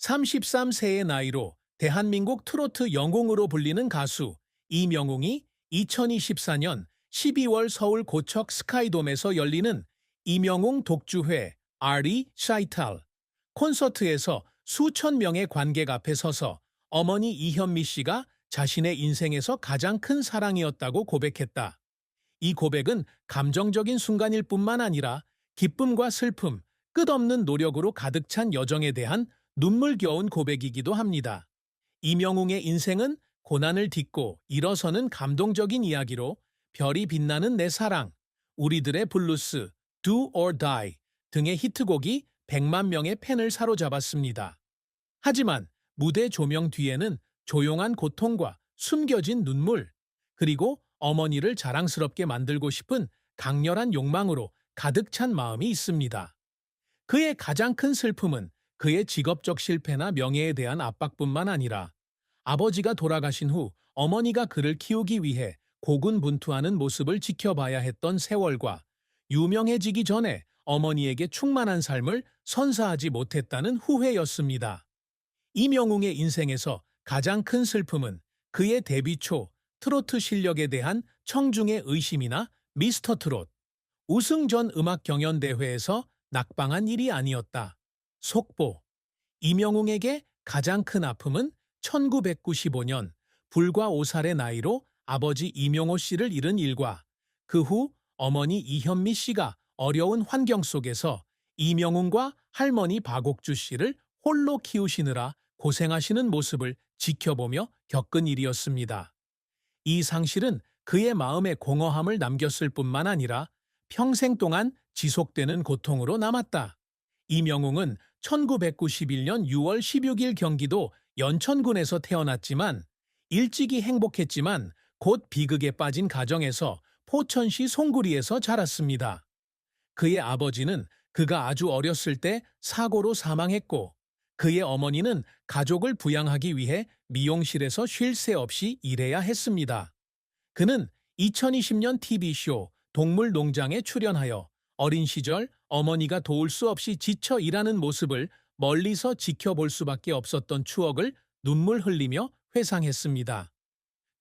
33세의 나이로 대한민국 트로트 영웅으로 불리는 가수 이명웅이 2024년 12월 서울 고척 스카이돔에서 열리는 이명웅 독주회 RE 샤이탈 콘서트에서 수천 명의 관객 앞에 서서 어머니 이현미 씨가 자신의 인생에서 가장 큰 사랑이었다고 고백했다. 이 고백은 감정적인 순간일 뿐만 아니라 기쁨과 슬픔, 끝없는 노력으로 가득 찬 여정에 대한 눈물겨운 고백이기도 합니다. 이명웅의 인생은 고난을 딛고 일어서는 감동적인 이야기로 별이 빛나는 내 사랑, 우리들의 블루스, Do or Die 등의 히트곡이 100만 명의 팬을 사로잡았습니다. 하지만 무대 조명 뒤에는 조용한 고통과 숨겨진 눈물, 그리고 어머니를 자랑스럽게 만들고 싶은 강렬한 욕망으로 가득 찬 마음이 있습니다. 그의 가장 큰 슬픔은 그의 직업적 실패나 명예에 대한 압박뿐만 아니라 아버지가 돌아가신 후 어머니가 그를 키우기 위해 고군분투하는 모습을 지켜봐야 했던 세월과 유명해지기 전에 어머니에게 충만한 삶을 선사하지 못했다는 후회였습니다. 이명웅의 인생에서 가장 큰 슬픔은 그의 데뷔 초 트로트 실력에 대한 청중의 의심이나 미스터 트롯, 우승 전 음악 경연대회에서 낙방한 일이 아니었다. 속보. 이명웅에게 가장 큰 아픔은 1995년 불과 5살의 나이로 아버지 이명호 씨를 잃은 일과 그 후 어머니 이현미 씨가 어려운 환경 속에서 이명웅과 할머니 박옥주 씨를 홀로 키우시느라 고생하시는 모습을 지켜보며 겪은 일이었습니다. 이 상실은 그의 마음에 공허함을 남겼을 뿐만 아니라 평생 동안 지속되는 고통으로 남았다. 이명웅은 1991년 6월 16일 경기도 연천군에서 태어났지만 일찍이 행복했지만 곧 비극에 빠진 가정에서 포천시 송구리에서 자랐습니다. 그의 아버지는 그가 아주 어렸을 때 사고로 사망했고 그의 어머니는 가족을 부양하기 위해 미용실에서 쉴 새 없이 일해야 했습니다. 그는 2020년 TV쇼 동물농장에 출연하여 어린 시절 어머니가 도울 수 없이 지쳐 일하는 모습을 멀리서 지켜볼 수밖에 없었던 추억을 눈물 흘리며 회상했습니다.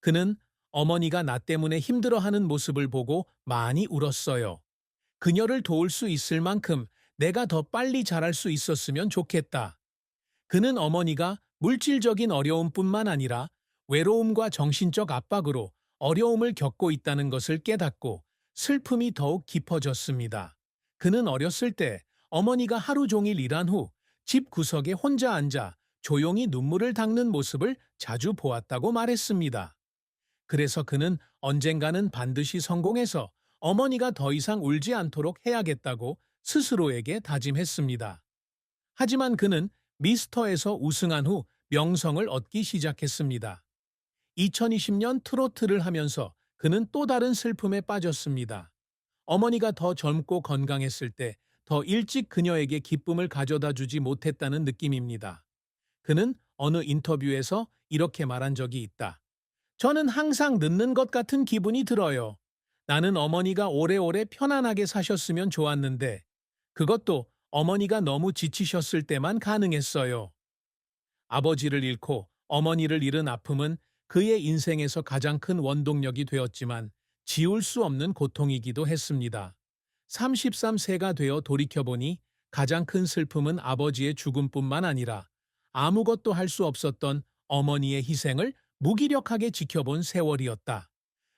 그는 어머니가 나 때문에 힘들어하는 모습을 보고 많이 울었어요. 그녀를 도울 수 있을 만큼 내가 더 빨리 자랄 수 있었으면 좋겠다. 그는 어머니가 물질적인 어려움뿐만 아니라 외로움과 정신적 압박으로 어려움을 겪고 있다는 것을 깨닫고 슬픔이 더욱 깊어졌습니다. 그는 어렸을 때 어머니가 하루 종일 일한 후 집 구석에 혼자 앉아 조용히 눈물을 닦는 모습을 자주 보았다고 말했습니다. 그래서 그는 언젠가는 반드시 성공해서 어머니가 더 이상 울지 않도록 해야겠다고 스스로에게 다짐했습니다. 하지만 그는 미스터에서 우승한 후 명성을 얻기 시작했습니다. 2020년 트로트를 하면서 그는 또 다른 슬픔에 빠졌습니다. 어머니가 더 젊고 건강했을 때 더 일찍 그녀에게 기쁨을 가져다 주지 못했다는 느낌입니다. 그는 어느 인터뷰에서 이렇게 말한 적이 있다. 저는 항상 늦는 것 같은 기분이 들어요. 나는 어머니가 오래오래 편안하게 사셨으면 좋았는데 그것도 어머니가 너무 지치셨을 때만 가능했어요. 아버지를 잃고 어머니를 잃은 아픔은 그의 인생에서 가장 큰 원동력이 되었지만 지울 수 없는 고통이기도 했습니다. 33세가 되어 돌이켜보니 가장 큰 슬픔은 아버지의 죽음뿐만 아니라 아무것도 할 수 없었던 어머니의 희생을 무기력하게 지켜본 세월이었다.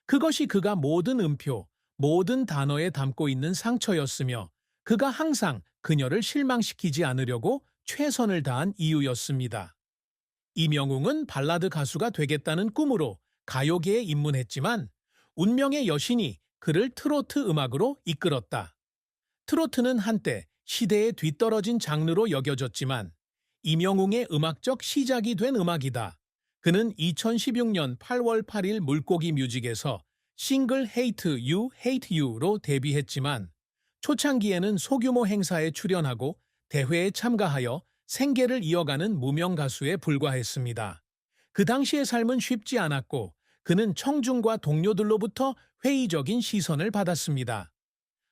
그것이 그가 모든 음표, 모든 단어에 담고 있는 상처였으며 그가 항상 그녀를 실망시키지 않으려고 최선을 다한 이유였습니다. 이명웅은 발라드 가수가 되겠다는 꿈으로 가요계에 입문했지만 운명의 여신이 그를 트로트 음악으로 이끌었다. 트로트는 한때 시대에 뒤떨어진 장르로 여겨졌지만 이명웅의 음악적 시작이 된 음악이다. 그는 2016년 8월 8일 물고기 뮤직에서 싱글 Hate You, Hate You로 데뷔했지만 초창기에는 소규모 행사에 출연하고 대회에 참가하여 생계를 이어가는 무명 가수에 불과했습니다. 그 당시의 삶은 쉽지 않았고 그는 청중과 동료들로부터 회의적인 시선을 받았습니다.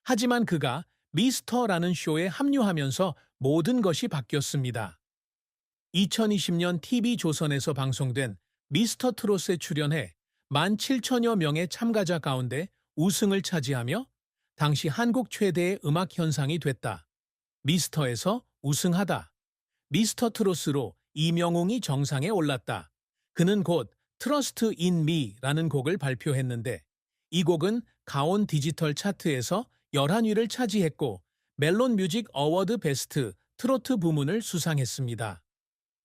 하지만 그가 미스터라는 쇼에 합류하면서 모든 것이 바뀌었습니다. 2020년 TV조선에서 방송된 미스터 트롯에 출연해 17,000여 명의 참가자 가운데 우승을 차지하며 당시 한국 최대의 음악 현상이 됐다. 미스터에서 우승하다. 미스터 트롯으로 이명웅이 정상에 올랐다. 그는 곧 트러스트 인 미라는 곡을 발표했는데 이 곡은 가온 디지털 차트에서 11위를 차지했고 멜론 뮤직 어워드 베스트 트로트 부문을 수상했습니다.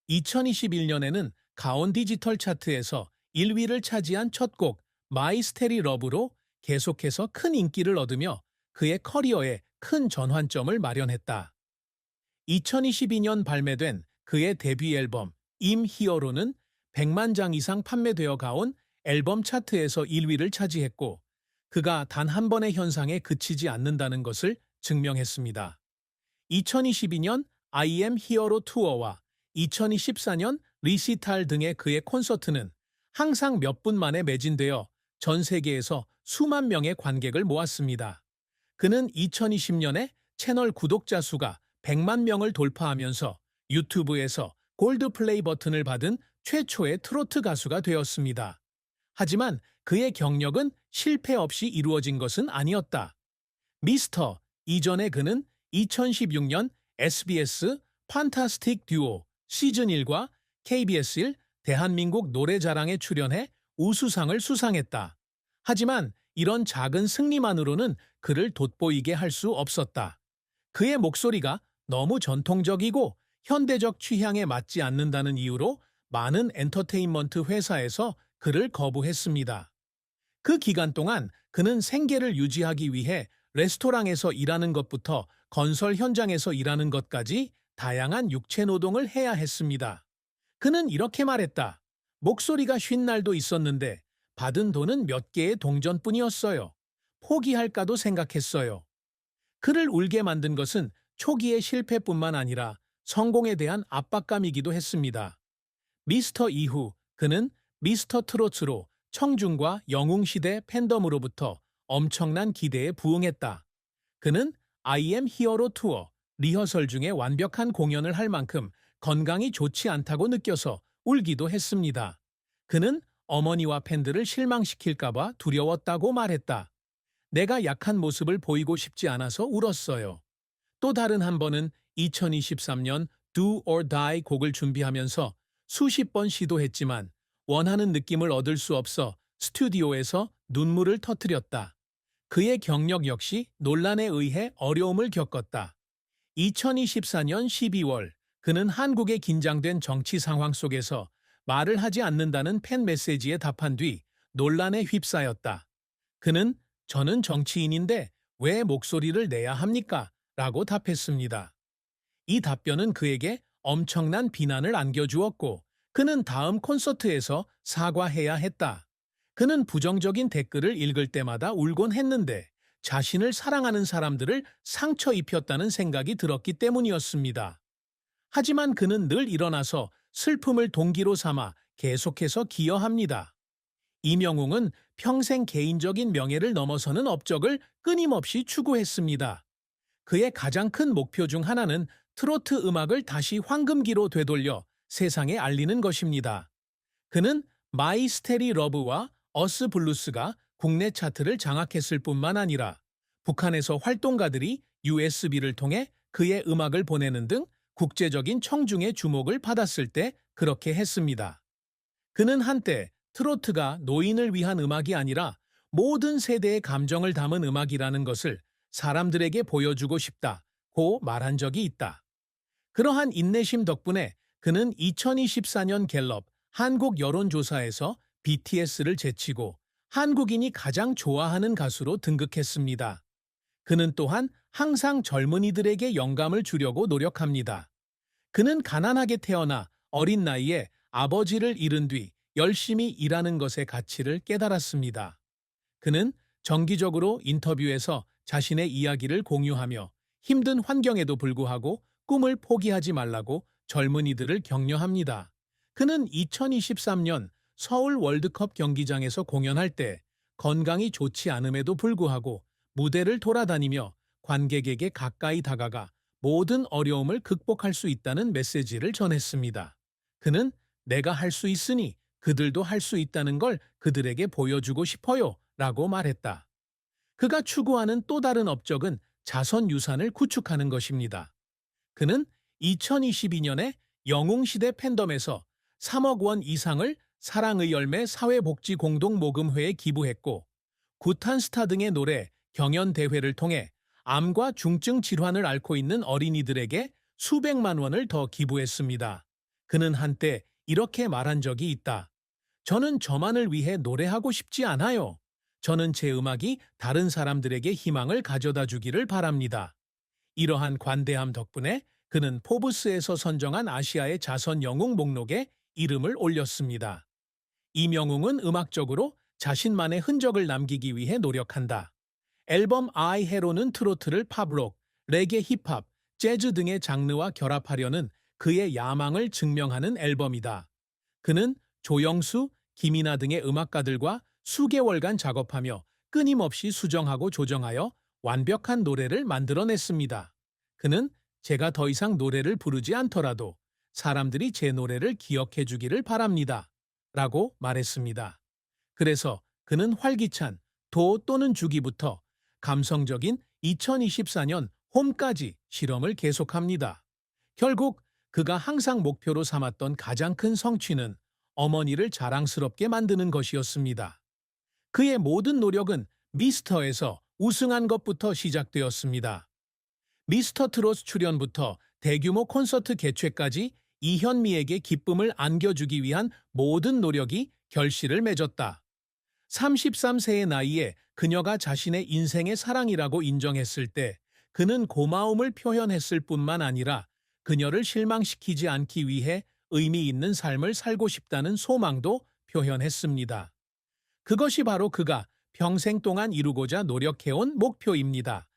2021년에는 가온 디지털 차트에서 1위를 차지한 첫 곡 마이 스테리 러브로 계속해서 큰 인기를 얻으며 그의 커리어에 큰 전환점을 마련했다. 2022년 발매된 그의 데뷔 앨범 임 히어로는 100만 장 이상 판매되어 가온 앨범 차트에서 1위를 차지했고 그가 단 한 번의 현상에 그치지 않는다는 것을 증명했습니다. 2022년 I am 히어로 투어와 2024년 리시탈 등의 그의 콘서트는 항상 몇 분 만에 매진되어 전 세계에서 수만 명의 관객을 모았습니다. 그는 2020년에 채널 구독자 수가 100만 명을 돌파하면서 유튜브에서 골드 플레이 버튼을 받은 최초의 트로트 가수가 되었습니다. 하지만 그의 경력은 실패 없이 이루어진 것은 아니었다. 미스터 이전에 그는 2016년 SBS 판타스틱 듀오 시즌1과 KBS1 대한민국 노래자랑에 출연해 우수상을 수상했다. 하지만 이런 작은 승리만으로는 그를 돋보이게 할 수 없었다. 그의 목소리가 너무 전통적이고 현대적 취향에 맞지 않는다는 이유로 많은 엔터테인먼트 회사에서 그를 거부했습니다. 그 기간 동안 그는 생계를 유지하기 위해 레스토랑에서 일하는 것부터 건설 현장에서 일하는 것까지 다양한 육체 노동을 해야 했습니다. 그는 이렇게 말했다. 목소리가 쉰 날도 있었는데 받은 돈은 몇 개의 동전뿐이었어요. 포기할까도 생각했어요. 그를 울게 만든 것은 초기의 실패뿐만 아니라 성공에 대한 압박감이기도 했습니다. 미스터 이후 그는 미스터 트로트로 청중과 영웅시대 팬덤으로부터 엄청난 기대에 부응했다. 그는 I am 히어로 투어 리허설 중에 완벽한 공연을 할 만큼 건강이 좋지 않다고 느껴서 울기도 했습니다. 그는 어머니와 팬들을 실망시킬까봐 두려웠다고 말했다. 내가 약한 모습을 보이고 싶지 않아서 울었어요. 또 다른 한 번은 2023년 Do or Die 곡을 준비하면서 수십 번 시도했지만 원하는 느낌을 얻을 수 없어 스튜디오에서 눈물을 터뜨렸다. 그의 경력 역시 논란에 의해 어려움을 겪었다. 2024년 12월 그는 한국의 긴장된 정치 상황 속에서 말을 하지 않는다는 팬 메시지에 답한 뒤 논란에 휩싸였다. 그는 저는 정치인인데 왜 목소리를 내야 합니까? 라고 답했습니다. 이 답변은 그에게 엄청난 비난을 안겨주었고 그는 다음 콘서트에서 사과해야 했다. 그는 부정적인 댓글을 읽을 때마다 울곤 했는데 자신을 사랑하는 사람들을 상처 입혔다는 생각이 들었기 때문이었습니다. 하지만 그는 늘 일어나서 슬픔을 동기로 삼아 계속해서 기여합니다. 이명웅은 평생 개인적인 명예를 넘어서는 업적을 끊임없이 추구했습니다. 그의 가장 큰 목표 중 하나는 트로트 음악을 다시 황금기로 되돌려 세상에 알리는 것입니다. 그는 마이 스테리 러브와 어스 블루스가 국내 차트를 장악했을 뿐만 아니라 북한에서 활동가들이 USB를 통해 그의 음악을 보내는 등 국제적인 청중의 주목을 받았을 때 그렇게 했습니다. 그는 한때 트로트가 노인을 위한 음악이 아니라 모든 세대의 감정을 담은 음악이라는 것을 사람들에게 보여주고 싶다고 말한 적이 있다. 그러한 인내심 덕분에 그는 2024년 갤럽 한국 여론조사에서 BTS를 제치고 한국인이 가장 좋아하는 가수로 등극했습니다. 그는 또한 항상 젊은이들에게 영감을 주려고 노력합니다. 그는 가난하게 태어나 어린 나이에 아버지를 잃은 뒤 열심히 일하는 것의 가치를 깨달았습니다. 그는 정기적으로 인터뷰에서 자신의 이야기를 공유하며 힘든 환경에도 불구하고 꿈을 포기하지 말라고 젊은이들을 격려합니다. 그는 2023년 서울 월드컵 경기장에서 공연할 때 건강이 좋지 않음에도 불구하고 무대를 돌아다니며 관객에게 가까이 다가가 모든 어려움을 극복할 수 있다는 메시지를 전했습니다. 그는 내가 할 수 있으니 그들도 할 수 있다는 걸 그들에게 보여주고 싶어요 라고 말했다. 그가 추구하는 또 다른 업적은 자선 유산을 구축하는 것입니다. 그는 2022년에 영웅시대 팬덤에서 3억 원 이상을 사랑의 열매 사회복지공동모금회에 기부했고 구탄스타 등의 노래, 경연 대회를 통해 암과 중증 질환을 앓고 있는 어린이들에게 수백만 원을 더 기부했습니다. 그는 한때 이렇게 말한 적이 있다. 저는 저만을 위해 노래하고 싶지 않아요. 저는 제 음악이 다른 사람들에게 희망을 가져다 주기를 바랍니다. 이러한 관대함 덕분에 그는 포브스에서 선정한 아시아의 자선 영웅 목록에 이름을 올렸습니다. 이명웅은 음악적으로 자신만의 흔적을 남기기 위해 노력한다. 앨범 I Hero는 트로트를 팝록, 레게 힙합, 재즈 등의 장르와 결합하려는 그의 야망을 증명하는 앨범이다. 그는 조영수, 김이나 등의 음악가들과 수개월간 작업하며 끊임없이 수정하고 조정하여 완벽한 노래를 만들어냈습니다. 그는 제가 더 이상 노래를 부르지 않더라도 사람들이 제 노래를 기억해 주기를 바랍니다. 라고 말했습니다. 그래서 그는 활기찬 도 또는 주기부터 감성적인 2024년 홈까지 실험을 계속합니다. 결국 그가 항상 목표로 삼았던 가장 큰 성취는 어머니를 자랑스럽게 만드는 것이었습니다. 그의 모든 노력은 미스터에서 우승한 것부터 시작되었습니다. 미스터 트롯 출연부터 대규모 콘서트 개최까지 이현미에게 기쁨을 안겨주기 위한 모든 노력이 결실을 맺었다. 33세의 나이에 그녀가 자신의 인생의 사랑이라고 인정했을 때 그는 고마움을 표현했을 뿐만 아니라 그녀를 실망시키지 않기 위해 의미 있는 삶을 살고 싶다는 소망도 표현했습니다. 그것이 바로 그가 평생 동안 이루고자 노력해온 목표입니다.